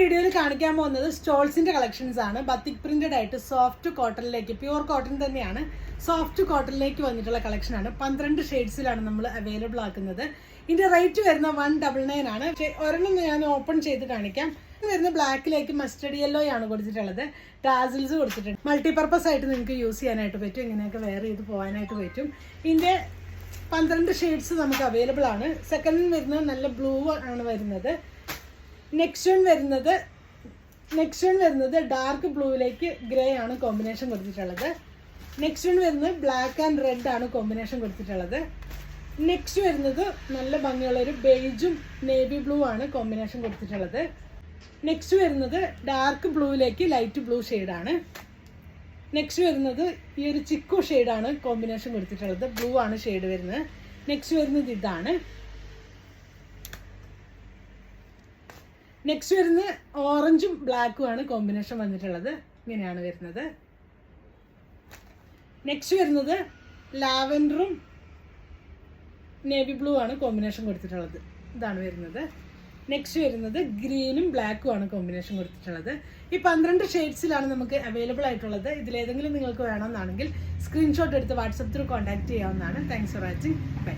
വീഡിയോയിൽ കാണിക്കാൻ പോകുന്നത് സ്റ്റോൾസിന്റെ കളക്ഷൻസ് ആണ്. ബത്തിക് പ്രിന്റഡ് ആയിട്ട് സോഫ്റ്റ് കോട്ടണിലേക്ക്, പ്യുവർ കോട്ടൺ തന്നെയാണ്, സോഫ്റ്റ് കോട്ടണിലേക്ക് വന്നിട്ടുള്ള കളക്ഷൻ ആണ്. 12 ഷെയ്ഡ്സിലാണ് നമ്മൾ അവൈലബിൾ ആക്കുന്നത്. ഇതിന്റെ റേറ്റ് വരുന്ന 199 ആണ്. ഒരെണ്ണം ഞാൻ ഓപ്പൺ ചെയ്ത് കാണിക്കാം. വരുന്ന ബ്ലാക്കിലേക്ക് മസ്റ്റർഡ് യെല്ലോ ആണ് കൊടുത്തിട്ടുള്ളത്. ടാസിൽസ് കൊടുത്തിട്ടുണ്ട്. മൾട്ടിപർപ്പസ് ആയിട്ട് നിങ്ങൾക്ക് യൂസ് ചെയ്യാനായിട്ട് പറ്റും. ഇങ്ങനെയൊക്കെ വെയർ ചെയ്ത് പോകാനായിട്ട് പറ്റും. ഇതിന്റെ 12 ഷെയ്ഡ്സ് നമുക്ക് അവൈലബിൾ ആണ്. സെക്കൻഡ് വരുന്നത് നല്ല ബ്ലൂ ആണ് വരുന്നത്. നെക്സ്റ്റ് വൺ വരുന്നത് ഡാർക്ക് ബ്ലൂവിലേക്ക് ഗ്രേ ആണ് കോമ്പിനേഷൻ കൊടുത്തിട്ടുള്ളത്. നെക്സ്റ്റ് വൺ വരുന്നത് ബ്ലാക്ക് ആൻഡ് റെഡ് ആണ് കോമ്പിനേഷൻ കൊടുത്തിട്ടുള്ളത്. നെക്സ്റ്റ് വരുന്നത് നല്ല ഭംഗിയുള്ള ഒരു ബേജും നേവി ബ്ലൂ ആണ് കോമ്പിനേഷൻ കൊടുത്തിട്ടുള്ളത്. നെക്സ്റ്റ് വരുന്നത് ഡാർക്ക് ബ്ലൂവിലേക്ക് ലൈറ്റ് ബ്ലൂ ഷെയ്ഡാണ്. നെക്സ്റ്റ് വരുന്നത് ഈ ഒരു ചിക്കു ഷെയ്ഡാണ് കോമ്പിനേഷൻ കൊടുത്തിട്ടുള്ളത്. ബ്ലൂ ആണ് ഷെയ്ഡ് വരുന്നത്. നെക്സ്റ്റ് വരുന്നത് ഇതാണ്. നെക്സ്റ്റ് വരുന്നത് ഓറഞ്ചും ബ്ലാക്കും ആണ് കോമ്പിനേഷൻ വന്നിട്ടുള്ളത്. ഇങ്ങനെയാണ് വരുന്നത്. നെക്സ്റ്റ് വരുന്നത് ലാവൻഡറും നേവി ബ്ലൂ ആണ് കോമ്പിനേഷൻ കൊടുത്തിട്ടുള്ളത്. ഇതാണ് വരുന്നത്. നെക്സ്റ്റ് വരുന്നത് ഗ്രീനും ബ്ലാക്കും ആണ് കോമ്പിനേഷൻ കൊടുത്തിട്ടുള്ളത്. ഈ 12 ഷെയ്ഡ്സിലാണ് നമുക്ക് അവൈലബിൾ ആയിട്ടുള്ളത്. ഇതിലേതെങ്കിലും നിങ്ങൾക്ക് വേണമെന്നാണെങ്കിൽ സ്ക്രീൻഷോട്ട് എടുത്ത് വാട്സപ്പ് ത്രൂ കോൺടാക്ട് ചെയ്യാവുന്നതാണ്. Thanks for watching. ബൈ.